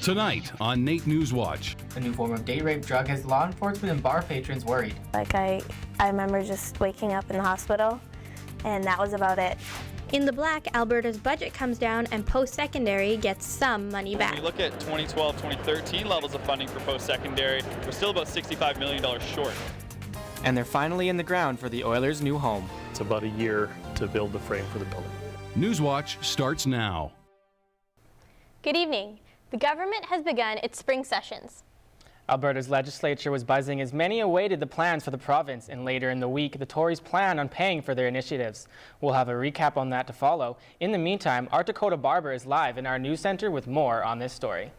Tonight on NAIT NewsWatch. A new form of date rape drug has law enforcement and bar patrons worried. I remember just waking up in the hospital, and that was about it. In the black, Alberta's budget comes down and post-secondary gets some money back. When we look at 2012-2013 levels of funding for post-secondary, we're still about $65 million short. And they're finally in the ground for the Oilers' new home. It's about a year to build the frame for the building. NewsWatch starts now. Good evening. The government has begun its spring sessions. Alberta's legislature was buzzing as many awaited the plans for the province, and later in the week, the Tories plan on paying for their initiatives. We'll have a recap on that to follow. In the meantime, our Dakota Barber is live in our news center with more on this story.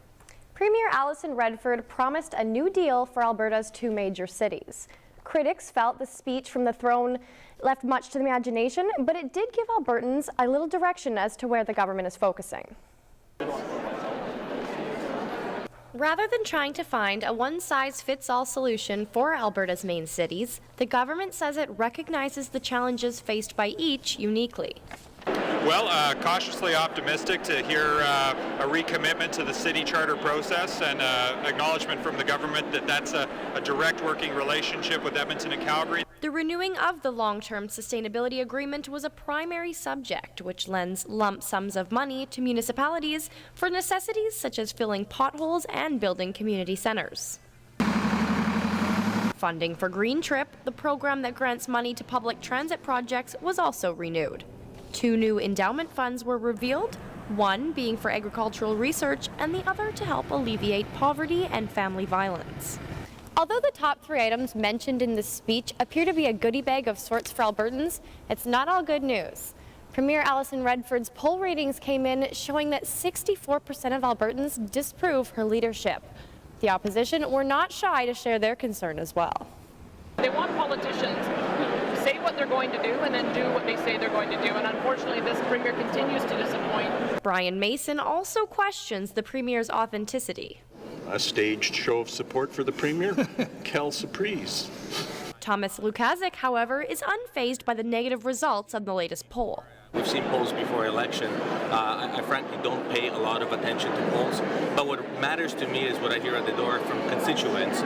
Premier Alison Redford promised a new deal for Alberta's two major cities. Critics felt the speech from the throne left much to the imagination, but it did give Albertans a little direction as to where the government is focusing. Rather than trying to find a one-size-fits-all solution for Alberta's main cities, the government says it recognizes the challenges faced by each uniquely. Well, cautiously optimistic to hear a recommitment to the city charter process and acknowledgement from the government that that's a direct working relationship with Edmonton and Calgary. The renewing of the long-term sustainability agreement was a primary subject, which lends lump sums of money to municipalities for necessities such as filling potholes and building community centers. Funding for Green Trip, the program that grants money to public transit projects, was also renewed. 2 new endowment funds were revealed, one being for agricultural research and the other to help alleviate poverty and family violence. Although the top 3 items mentioned in this speech appear to be a goodie bag of sorts for Albertans, it's not all good news. Premier Alison Redford's poll ratings came in showing that 64% of Albertans disapprove her leadership. The opposition were not shy to share their concern as well. They want politicians who say what they're going to do and then do what they say they're going to do, and unfortunately this premier continues to disappoint. Brian Mason also questions the premier's authenticity. A staged show of support for the premier? Quelle surprise. Thomas Lukazik, however, is unfazed by the negative results of the latest poll. We've seen polls before election. I frankly don't pay a lot of attention to polls, but what matters to me is what I hear at the door from constituents.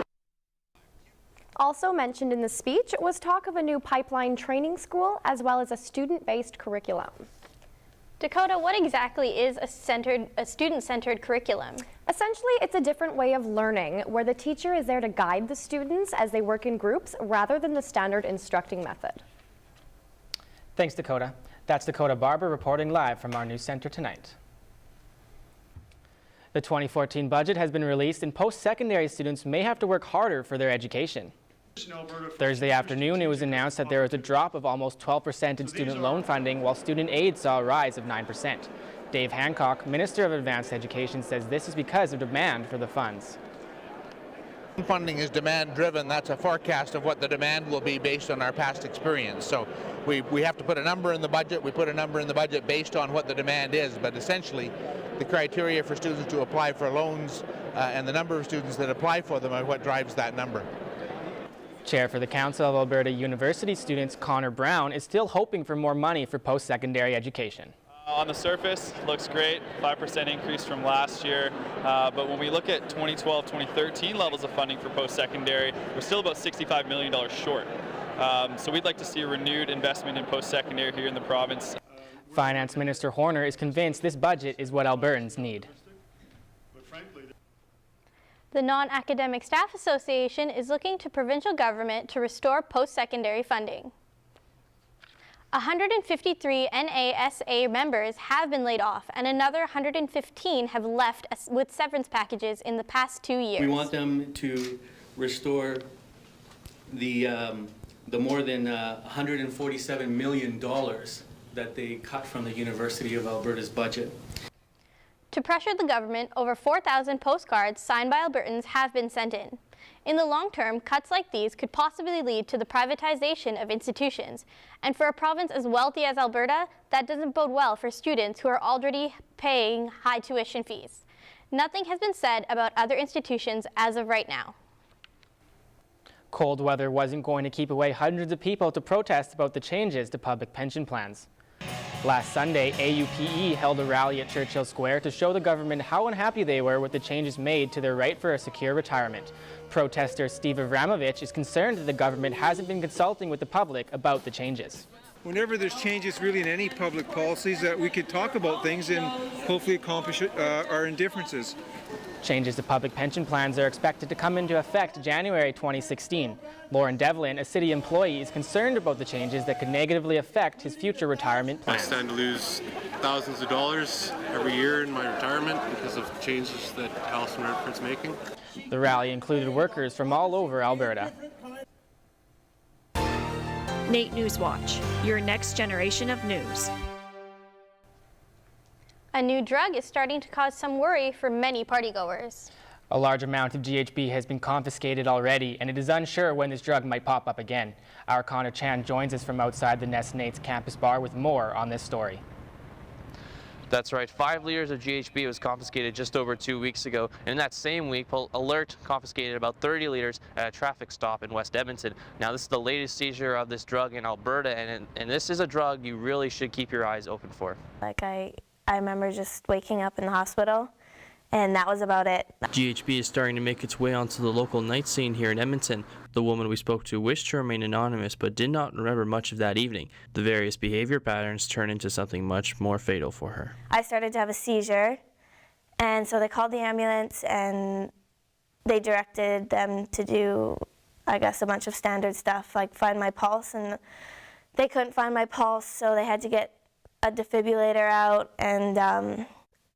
Also mentioned in the speech was talk of a new pipeline training school as well as a student-based curriculum. Dakota, what exactly is a student-centered curriculum? Essentially, it's a different way of learning where the teacher is there to guide the students as they work in groups rather than the standard instructing method. Thanks, Dakota. That's Dakota Barber reporting live from our news center tonight. The 2014 budget has been released, and post-secondary students may have to work harder for their education. Thursday afternoon, it was announced that there was a drop of almost 12% in student loan funding, while student aid saw a rise of 9%. Dave Hancock, Minister of Advanced Education, says this is because of demand for the funds. Funding is demand-driven. That's a forecast of what the demand will be based on our past experience. So we have to put a number in the budget. We put a number in the budget based on what the demand is, but essentially the criteria for students to apply for loans and the number of students that apply for them are what drives that number. Chair for the Council of Alberta University Students, Connor Brown, is still hoping for more money for post-secondary education. On the surface, looks great, 5% increase from last year, but when we look at 2012-2013 levels of funding for post-secondary, we're still about $65 million short. So we'd like to see a renewed investment in post-secondary here in the province. Finance Minister Horner is convinced this budget is what Albertans need. The Non-Academic Staff Association is looking to provincial government to restore post-secondary funding. 153 NASA members have been laid off, and another 115 have left with severance packages in the past 2 years. We want them to restore the more than $147 million that they cut from the University of Alberta's budget. To pressure the government, over 4,000 postcards signed by Albertans have been sent in. In the long term, cuts like these could possibly lead to the privatization of institutions. And for a province as wealthy as Alberta, that doesn't bode well for students who are already paying high tuition fees. Nothing has been said about other institutions as of right now. Cold weather wasn't going to keep away hundreds of people to protest about the changes to public pension plans. Last Sunday, AUPE held a rally at Churchill Square to show the government how unhappy they were with the changes made to their right for a secure retirement. Protester Steve Avramovich is concerned that the government hasn't been consulting with the public about the changes. Whenever there's changes really in any public policies, that we could talk about things and hopefully accomplish our indifferences. Changes to public pension plans are expected to come into effect January 2016. Lauren Devlin, a city employee, is concerned about the changes that could negatively affect his future retirement plan. I stand to lose thousands of dollars every year in my retirement because of changes that Allison Redford's making. The rally included workers from all over Alberta. NAIT NewsWatch, your next generation of news. A new drug is starting to cause some worry for many partygoers. A large amount of GHB has been confiscated already, and it is unsure when this drug might pop up again. Our Connor Chan joins us from outside the Nest NAIT's campus bar with more on this story. That's right, 5 liters of GHB was confiscated just over 2 weeks ago. And in that same week, Alert confiscated about 30 liters at a traffic stop in West Edmonton. Now, this is the latest seizure of this drug in Alberta, and this is a drug you really should keep your eyes open for. Like I remember just waking up in the hospital, and that was about it. GHB is starting to make its way onto the local night scene here in Edmonton. The woman we spoke to wished to remain anonymous, but did not remember much of that evening. The various behavior patterns turned into something much more fatal for her. I started to have a seizure, and so they called the ambulance, and they directed them to do, I guess, a bunch of standard stuff, like find my pulse, and they couldn't find my pulse, so they had to get a defibrillator out, and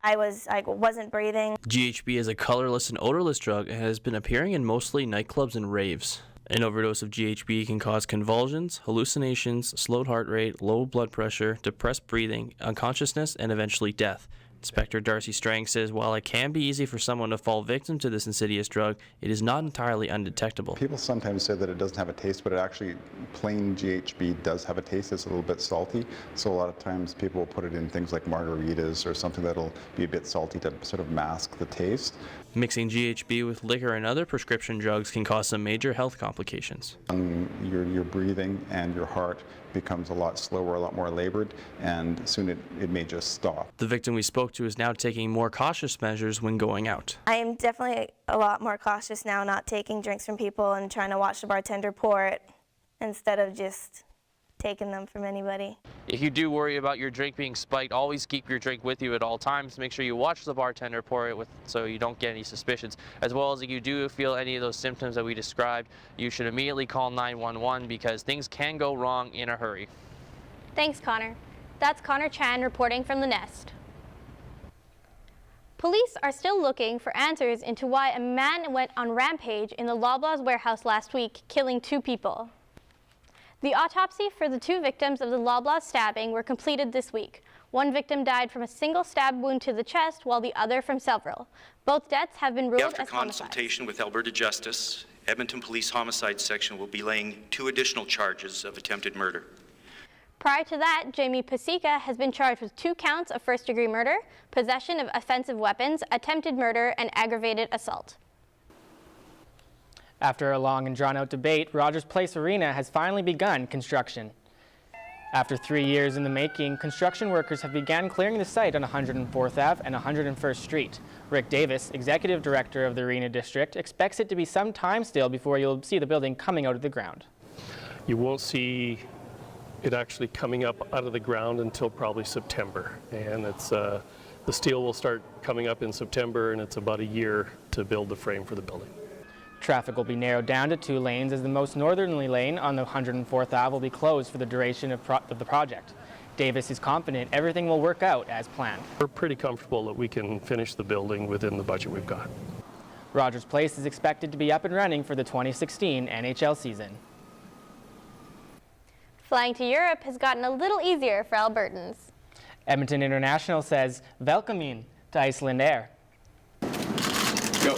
I wasn't breathing. GHB is a colorless and odorless drug and has been appearing in mostly nightclubs and raves. An overdose of GHB can cause convulsions, hallucinations, slowed heart rate, low blood pressure, depressed breathing, unconsciousness, and eventually death. Inspector Darcy Strang says while it can be easy for someone to fall victim to this insidious drug, it is not entirely undetectable. People sometimes say that it doesn't have a taste, but it actually, plain GHB does have a taste. It's a little bit salty, so a lot of times people will put it in things like margaritas or something that'll be a bit salty to sort of mask the taste. Mixing GHB with liquor and other prescription drugs can cause some major health complications. Your breathing and your heart becomes a lot slower, a lot more labored, and soon it may just stop. The victim we spoke to is now taking more cautious measures when going out. I am definitely a lot more cautious now, not taking drinks from people and trying to watch the bartender pour it instead of just taking them from anybody. If you do worry about your drink being spiked, always keep your drink with you at all times. Make sure you watch the bartender pour it so you don't get any suspicions. As well as if you do feel any of those symptoms that we described, you should immediately call 911 because things can go wrong in a hurry. Thanks, Connor. That's Connor Chan reporting from the Nest. Police are still looking for answers into why a man went on rampage in the Loblaws warehouse last week, killing 2 people. The autopsy for the 2 victims of the Loblaws stabbing were completed this week. One victim died from a single stab wound to the chest, while the other from several. Both deaths have been ruled After as consultation with Alberta Justice, Edmonton Police Homicide Section will be laying 2 additional charges of attempted murder. Prior to that, Jamie Pasika has been charged with 2 counts of first-degree murder, possession of offensive weapons, attempted murder, and aggravated assault. After a long and drawn-out debate, Rogers Place Arena has finally begun construction. After 3 years in the making, construction workers have begun clearing the site on 104th Ave and 101st Street. Rick Davis, Executive Director of the Arena District, expects it to be some time still before you'll see the building coming out of the ground. You won't see it actually coming up out of the ground until probably September. And it's the steel will start coming up in September, and it's about a year to build the frame for the building. Traffic will be narrowed down to 2 lanes as the most northerly lane on the 104th Ave will be closed for the duration of the project. Davis is confident everything will work out as planned. We're pretty comfortable that we can finish the building within the budget we've got. Rogers Place is expected to be up and running for the 2016 NHL season. Flying to Europe has gotten a little easier for Albertans. Edmonton International says welcoming to Iceland Air. Go.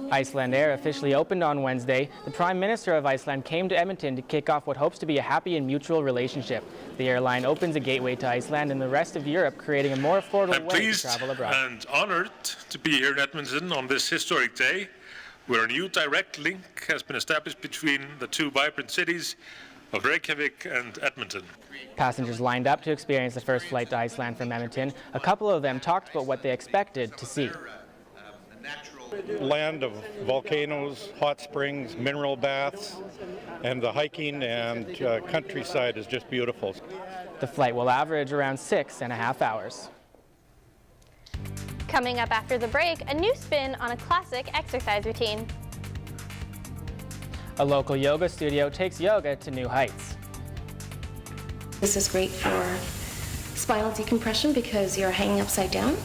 Iceland Air officially opened on Wednesday. The Prime Minister of Iceland came to Edmonton to kick off what hopes to be a happy and mutual relationship. The airline opens a gateway to Iceland and the rest of Europe, creating a more affordable way to travel abroad. I'm pleased and honored to be here in Edmonton on this historic day, where a new direct link has been established between the 2 vibrant cities of Reykjavik and Edmonton. Passengers lined up to experience the first flight to Iceland from Edmonton. A couple of them talked about what they expected to see. Land of volcanoes, hot springs, mineral baths, and the hiking and countryside is just beautiful. The flight will average around 6.5 hours. Coming up after the break, a new spin on a classic exercise routine. A local yoga studio takes yoga to new heights. This is great for spinal decompression because you're hanging upside down.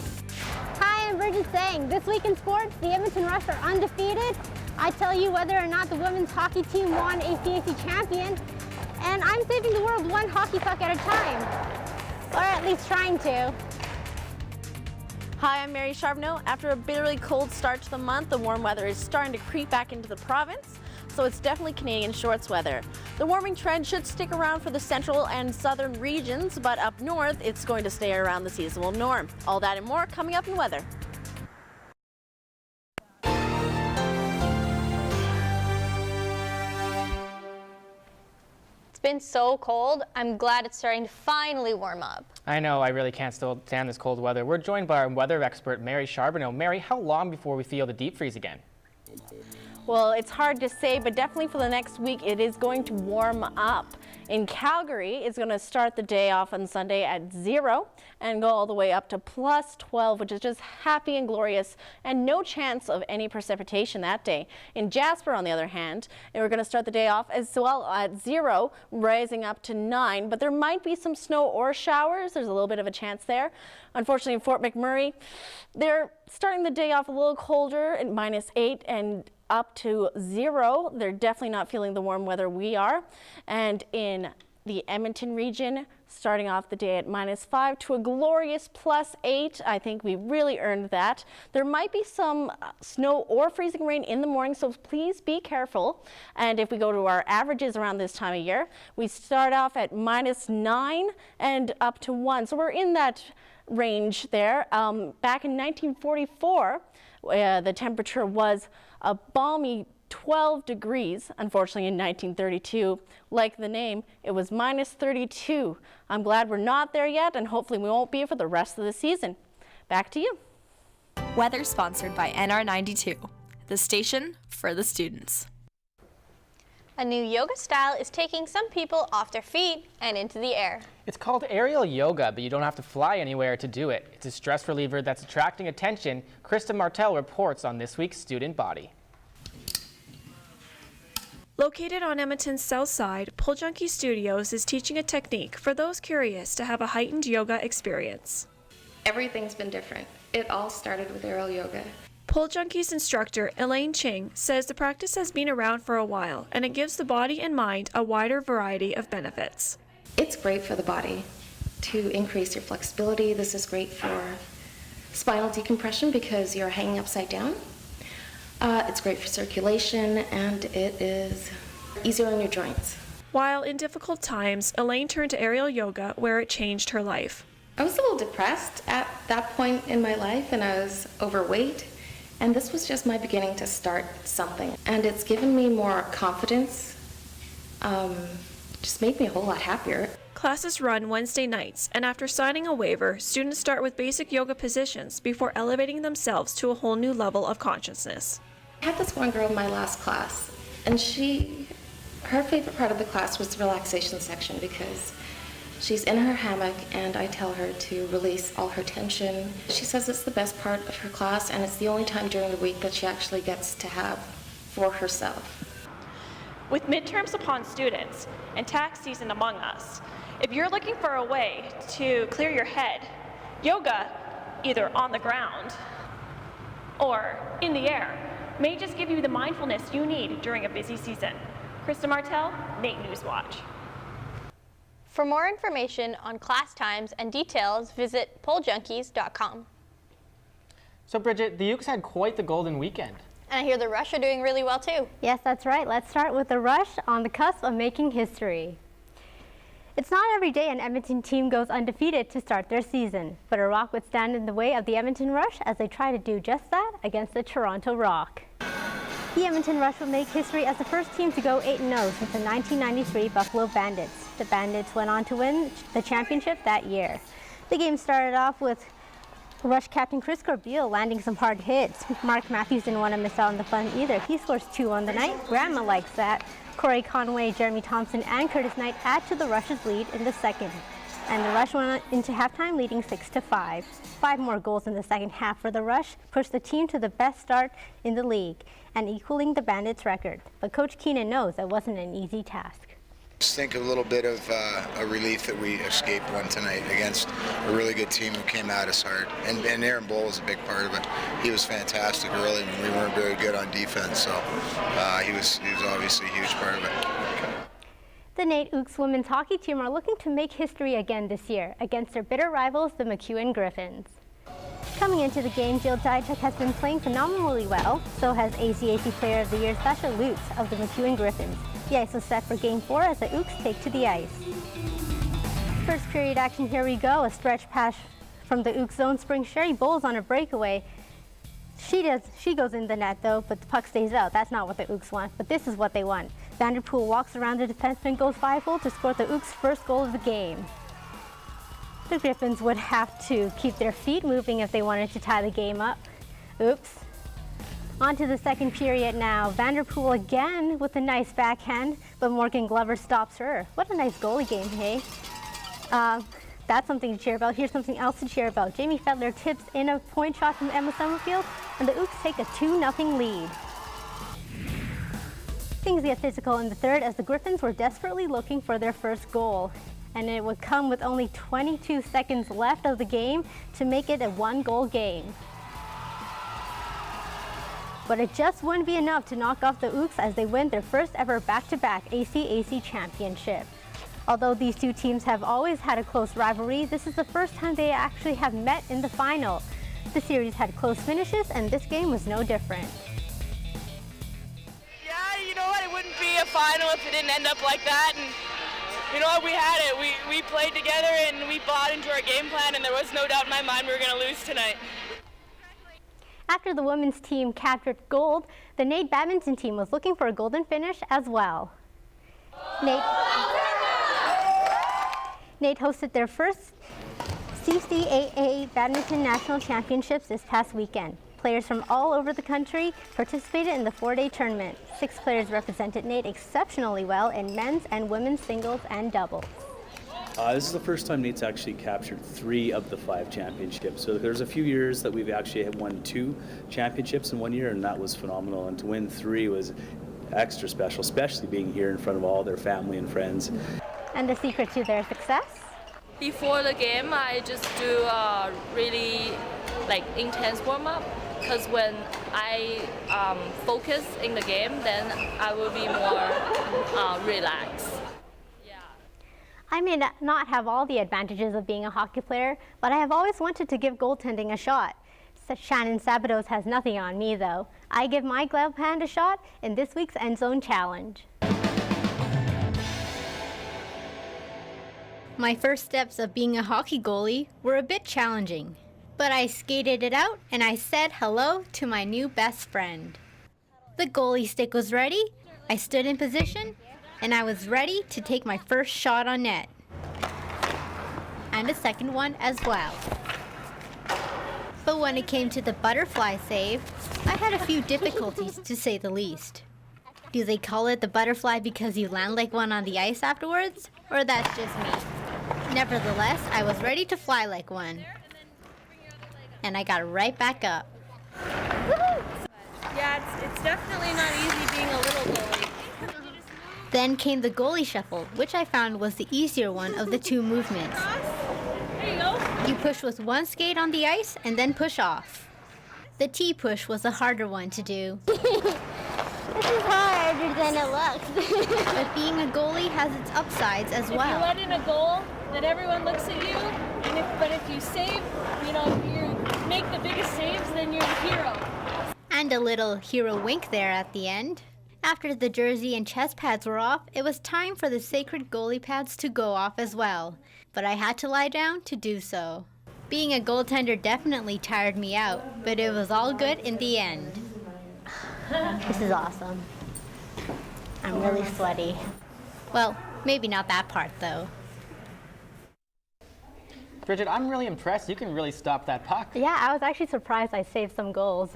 Hi, I'm Bridget saying, this week in sports, the Edmonton Rush are undefeated. I tell you whether or not the women's hockey team won ACAC champion, and I'm saving the world one hockey puck at a time, or at least trying to. Hi, I'm Mary Charbonneau. After a bitterly cold start to the month, the warm weather is starting to creep back into the province, so it's definitely Canadian shorts weather. The warming trend should stick around for the central and southern regions, but up north, it's going to stay around the seasonal norm. All that and more coming up in weather. It's been so cold. I'm glad it's starting to finally warm up. I know, I really can't still stand this cold weather. We're joined by our weather expert, Mary Charbonneau. Mary, how long before we feel the deep freeze again? Well, it's hard to say, but definitely for the next week, it is going to warm up. In Calgary, it's going to start the day off on Sunday at 0 and go all the way up to +12, which is just happy and glorious, and no chance of any precipitation that day. In Jasper, on the other hand, we're going to start the day off as well at 0, rising up to 9, but there might be some snow or showers. There's a little bit of a chance there. Unfortunately, in Fort McMurray, they're starting the day off a little colder at -8 and up to 0. They're definitely not feeling the warm weather we are. And in the Edmonton region, starting off the day at -5 to a glorious +8. I think we really earned that. There might be some snow or freezing rain in the morning, so please be careful. And if we go to our averages around this time of year, we start off at -9 and up to 1. So we're in that range there. Back in 1944, the temperature was a balmy 12 degrees. Unfortunately, in 1932, like the name, it was -32. I'm glad we're not there yet, and hopefully we won't be for the rest of the season. Back to you. Weather sponsored by NR92, the station for the students. A new yoga style is taking some people off their feet and into the air. It's called aerial yoga, but you don't have to fly anywhere to do it. It's a stress reliever that's attracting attention. Krista Martell reports on this week's Student Body. Located on Edmonton's south side, Pole Junkie Studios is teaching a technique for those curious to have a heightened yoga experience. Everything's been different. It all started with aerial yoga. Pole Junkies instructor Elaine Ching says the practice has been around for a while and it gives the body and mind a wider variety of benefits. It's great for the body to increase your flexibility. This is great for spinal decompression because you're hanging upside down. It's great for circulation, and it is easier on your joints. While in difficult times, Elaine turned to aerial yoga where it changed her life. I was a little depressed at that point in my life, and I was overweight, and this was just my beginning to start something. And it's given me more confidence, just made me a whole lot happier. Classes run Wednesday nights, and after signing a waiver, students start with basic yoga positions before elevating themselves to a whole new level of consciousness. I had this one girl in my last class, and her favorite part of the class was the relaxation section because she's in her hammock and I tell her to release all her tension. She says it's the best part of her class and it's the only time during the week that she actually gets to have for herself. With midterms upon students and tax season among us, if you're looking for a way to clear your head, yoga, either on the ground or in the air, may just give you the mindfulness you need during a busy season. Krista Martell, NAIT NewsWatch. For more information on class times and details, visit polejunkies.com. So Bridget, the Ukes had quite the golden weekend. And I hear the Rush are doing really well too. Yes, that's right. Let's start with the Rush on the cusp of making history. It's not every day an Edmonton team goes undefeated to start their season, but a rock would stand in the way of the Edmonton Rush as they try to do just that against the Toronto Rock. The Edmonton Rush will make history as the first team to go 8-0 since the 1993 Buffalo Bandits. The Bandits went on to win the championship that year. The game started off with Rush captain Chris Corbeil landing some hard hits. Mark Matthews didn't want to miss out on the fun either. He scores 2 on the night. Grandma likes that. Corey Conway, Jeremy Thompson, and Curtis Knight add to the Rush's lead in the second. And the Rush went into halftime leading 6-5. 5 more goals in the second half for the Rush pushed the team to the best start in the league and equaling the Bandits' record. But Coach Keenan knows that wasn't an easy task. Just think a little bit of a relief that we escaped one tonight against a really good team who came at us hard. And Aaron Bowl was a big part of it. He was fantastic early when we weren't very good on defense, so he was obviously a huge part of it. The NAIT Ooks women's hockey team are looking to make history again this year against their bitter rivals, the MacEwan Griffins. Coming into the game, Jill Dijak has been playing phenomenally well. So has ACAC Player of the Year Sasha Lutz of the MacEwan Griffins. The ice was set for Game 4 as the Ooks take to the ice. First period action, here we go. A stretch pass from the Ooks zone springs Sherry Bowles on a breakaway. She goes in the net though, but the puck stays out. That's not what the Ooks want, but this is what they want. Vanderpool walks around the defenseman, goes 5-hole to score the Ooks' first goal of the game. The Griffins would have to keep their feet moving if they wanted to tie the game up. Oops. On to the second period now. Vanderpool again with a nice backhand, but Morgan Glover stops her. What a nice goalie game, hey? That's something to cheer about. Here's something else to cheer about. Jamie Fedler tips in a point shot from Emma Summerfield, and the Ooks take a 2-0 lead. Things get physical in the third as the Griffins were desperately looking for their first goal. And it would come with only 22 seconds left of the game to make it a 1-goal game. But it just wouldn't be enough to knock off the Ooks as they win their first ever back-to-back ACAC championship. Although these two teams have always had a close rivalry, this is the first time they actually have met in the final. The series had close finishes and this game was no different. Yeah, you know what, it wouldn't be a final if it didn't end up like that. And you know what, we had it. We played together and we bought into our game plan, and there was no doubt in my mind we were going to lose tonight. After the women's team captured gold, the NAIT badminton team was looking for a golden finish as well. NAIT hosted their first CCAA Badminton National Championships this past weekend. Players from all over the country participated in the 4-day tournament. 6 players represented NAIT exceptionally well in men's and women's singles and doubles. This is the first time NAIT's actually captured 3 of the 5 championships. So there's a few years that we've actually won 2 championships in 1 year, and that was phenomenal. And to win 3 was extra special, especially being here in front of all their family and friends. And the secret to their success? Before the game, I just do a really intense warm-up. Because when I focus in the game, then I will be more relaxed. I may not have all the advantages of being a hockey player, but I have always wanted to give goaltending a shot. Shannon Sabados has nothing on me, though. I give my glove hand a shot in this week's End Zone Challenge. My first steps of being a hockey goalie were a bit challenging. But I skated it out and I said hello to my new best friend. The goalie stick was ready, I stood in position, and I was ready to take my first shot on net. And a second one as well. But when it came to the butterfly save, I had a few difficulties to say the least. Do they call it the butterfly because you land like one on the ice afterwards? Or that's just me? Nevertheless, I was ready to fly like one. And I got right back up. Woo-hoo! Yeah, it's definitely not easy being a little goalie. Then came the goalie shuffle, which I found was the easier one of the 2 movements. There you go. You push with one skate on the ice and then push off. The T-push was the harder one to do. This is harder than it looks. But being a goalie has its upsides as well. If you let in a goal, then everyone looks at you. But if you save, if you make the biggest saves, then you're the hero. And a little hero wink there at the end. After the jersey and chest pads were off, it was time for the sacred goalie pads to go off as well. But I had to lie down to do so. Being a goaltender definitely tired me out, but it was all good in the end. This is awesome. I'm really sweaty. Well, maybe not that part though. Bridget, I'm really impressed. You can really stop that puck. Yeah, I was actually surprised I saved some goals.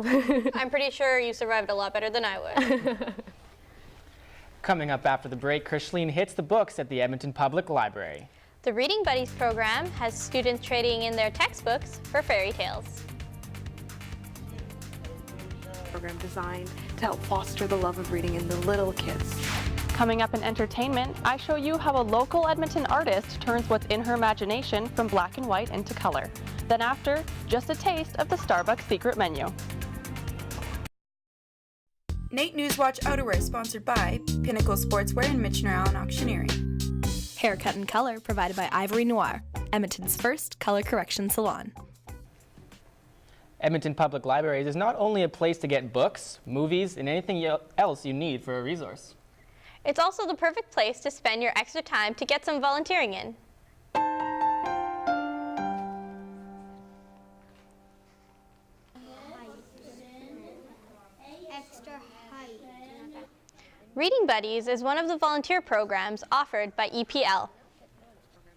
I'm pretty sure you survived a lot better than I would. Coming up after the break, Krishleen hits the books at the Edmonton Public Library. The Reading Buddies program has students trading in their textbooks for fairy tales. Program designed to help foster the love of reading in the little kids. Coming up in entertainment, I show you how a local Edmonton artist turns what's in her imagination from black and white into color. Then after, just a taste of the Starbucks secret menu. NAIT NewsWatch Outerwear sponsored by Pinnacle Sportswear and Michener Allen Auctioneering. Haircut and color provided by Ivory Noir, Edmonton's first color correction salon. Edmonton Public Libraries is not only a place to get books, movies, and anything else you need for a resource. It's also the perfect place to spend your extra time to get some volunteering in. Reading Buddies is one of the volunteer programs offered by EPL.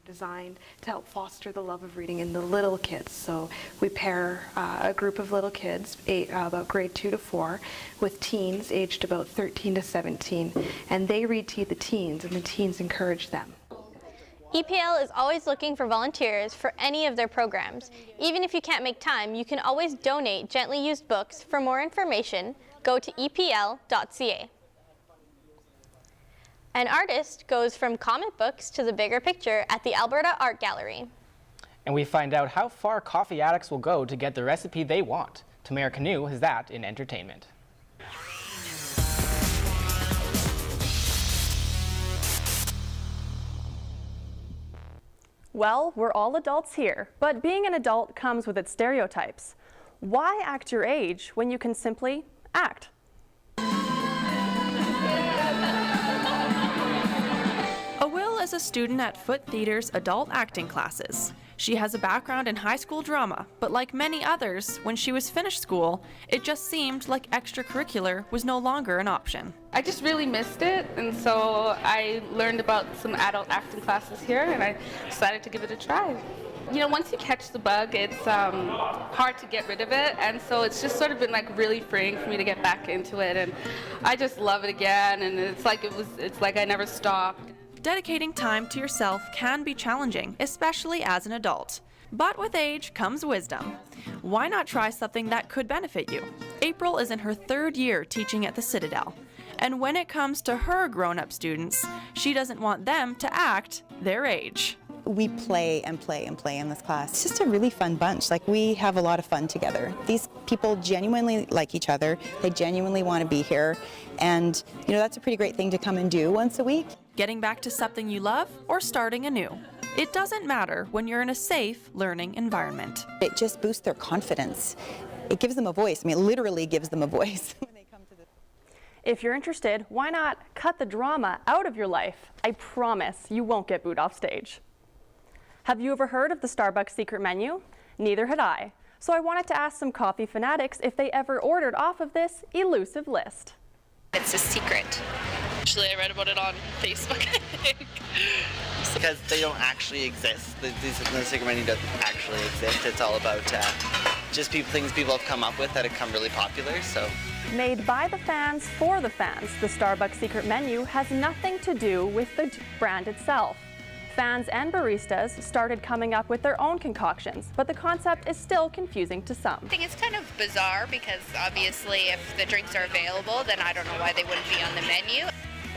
Designed to help foster the love of reading in the little kids. So we pair a group of little kids, about grade 2 to 4, with teens aged about 13 to 17, and they read to the teens, and the teens encourage them. EPL is always looking for volunteers for any of their programs. Even if you can't make time, you can always donate gently used books. For more information, go to epl.ca. An artist goes from comic books to the bigger picture at the Alberta Art Gallery. And we find out how far coffee addicts will go to get the recipe they want. Tamara Canoe has that in entertainment. Well, we're all adults here, but being an adult comes with its stereotypes. Why act your age when you can simply act? Will is a student at Foot Theatre's adult acting classes. She has a background in high school drama, but like many others, when she was finished school, it just seemed like extracurricular was no longer an option. I just really missed it, and so I learned about some adult acting classes here, and I decided to give it a try. You know, once you catch the bug, it's hard to get rid of it, and so it's just sort of been like really freeing for me to get back into it, and I just love it again, and it's like I never stopped. Dedicating time to yourself can be challenging, especially as an adult. But with age comes wisdom. Why not try something that could benefit you? April is in her 3rd year teaching at the Citadel. And when it comes to her grown-up students, she doesn't want them to act their age. We play and play and play in this class. It's just a really fun bunch. Like, we have a lot of fun together. These people genuinely like each other. They genuinely want to be here. And, you know, that's a pretty great thing to come and do once a week. Getting back to something you love or starting anew. It doesn't matter when you're in a safe learning environment. It just boosts their confidence. It gives them a voice. I mean, it literally gives them a voice. If you're interested, why not cut the drama out of your life? I promise you won't get booed off stage. Have you ever heard of the Starbucks secret menu? Neither had I. So I wanted to ask some coffee fanatics if they ever ordered off of this elusive list. It's a secret. Actually, I read about it on Facebook, I think. Because they don't actually exist. The secret menu doesn't actually exist. It's all about just things people have come up with that have become really popular. So, made by the fans for the fans, the Starbucks secret menu has nothing to do with the brand itself. Fans and baristas started coming up with their own concoctions, but the concept is still confusing to some. I think it's kind of bizarre because obviously if the drinks are available, then I don't know why they wouldn't be on the menu.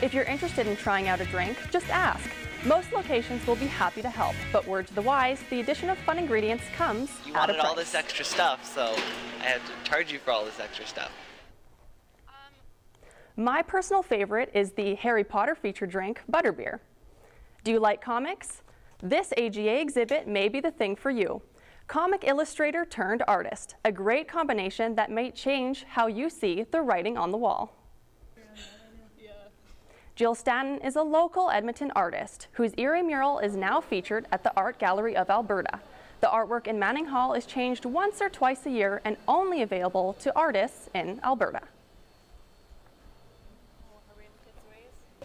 If you're interested in trying out a drink, just ask. Most locations will be happy to help, but word to the wise, the addition of fun ingredients comes you at a wanted price. all this extra stuff, so I had to charge you for all this extra stuff. My personal favorite is the Harry Potter featured drink, Butterbeer. Do you like comics? This AGA exhibit may be the thing for you. Comic illustrator turned artist, a great combination that may change how you see the writing on the wall. Jill Stanton is a local Edmonton artist whose Erie mural is now featured at the Art Gallery of Alberta. The artwork in Manning Hall is changed once or twice a year and only available to artists in Alberta.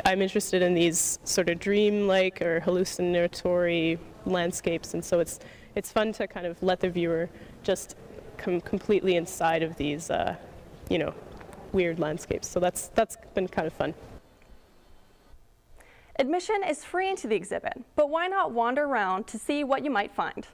I'm interested in these sort of dream-like or hallucinatory landscapes, and so it's fun to kind of let the viewer just come completely inside of these, weird landscapes. So that's been kind of fun. Admission is free into the exhibit, but why not wander around to see what you might find?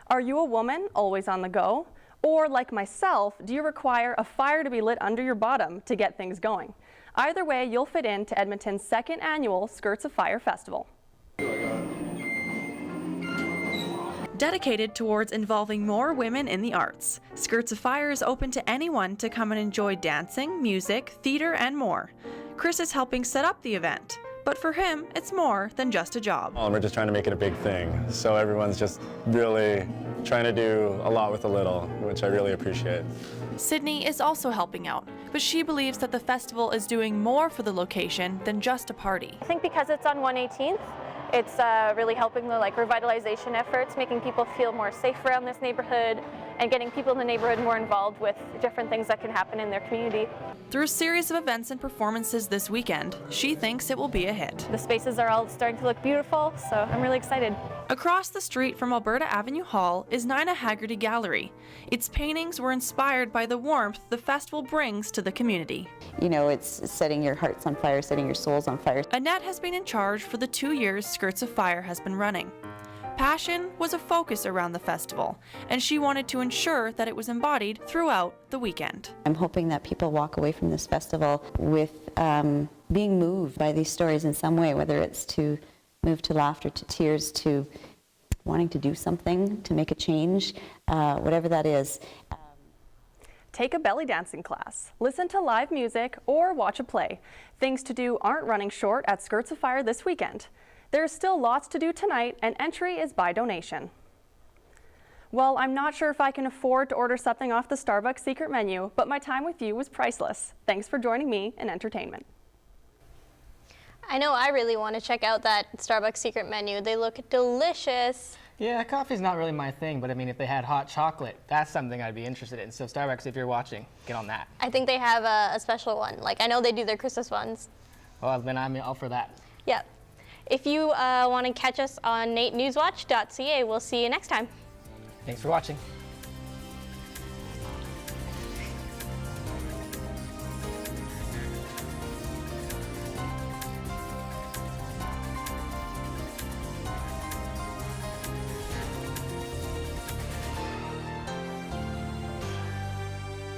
Are you a woman always on the go? Or like myself, do you require a fire to be lit under your bottom to get things going? Either way, you'll fit into Edmonton's second annual Skirts of Fire Festival. Dedicated towards involving more women in the arts, Skirts of Fire is open to anyone to come and enjoy dancing, music, theater, and more. Chris is helping set up the event, but for him, it's more than just a job. We're just trying to make it a big thing, so everyone's just really trying to do a lot with a little, which I really appreciate. Sydney is also helping out, but she believes that the festival is doing more for the location than just a party. I think because it's on 118th, it's really helping the revitalization efforts, making people feel more safe around this neighborhood and getting people in the neighborhood more involved with different things that can happen in their community. Through a series of events and performances this weekend, she thinks it will be a hit. The spaces are all starting to look beautiful, so I'm really excited. Across the street from Alberta Avenue Hall is Nina Haggerty Gallery. Its paintings were inspired by the warmth the festival brings to the community. You know, it's setting your hearts on fire, setting your souls on fire. Annette has been in charge for the 2 years Skirts of Fire has been running. Passion was a focus around the festival, and she wanted to ensure that it was embodied throughout the weekend. I'm hoping that people walk away from this festival with being moved by these stories in some way, whether it's to move to laughter, to tears, to wanting to do something, to make a change, whatever that is. Take a belly dancing class, listen to live music, or watch a play. Things to do aren't running short at Skirts of Fire this weekend. There's still lots to do tonight, and entry is by donation. Well, I'm not sure if I can afford to order something off the Starbucks secret menu, but my time with you was priceless. Thanks for joining me in entertainment. I know I really want to check out that Starbucks secret menu. They look delicious. Yeah, coffee's not really my thing, but I mean, if they had hot chocolate, that's something I'd be interested in. So Starbucks, if you're watching, get on that. I think they have a special one. I know they do their Christmas ones. Well, then I'm all for that. Yep. If you want to catch us on NAIT NewsWatch.ca, we'll see you next time. Thanks for watching.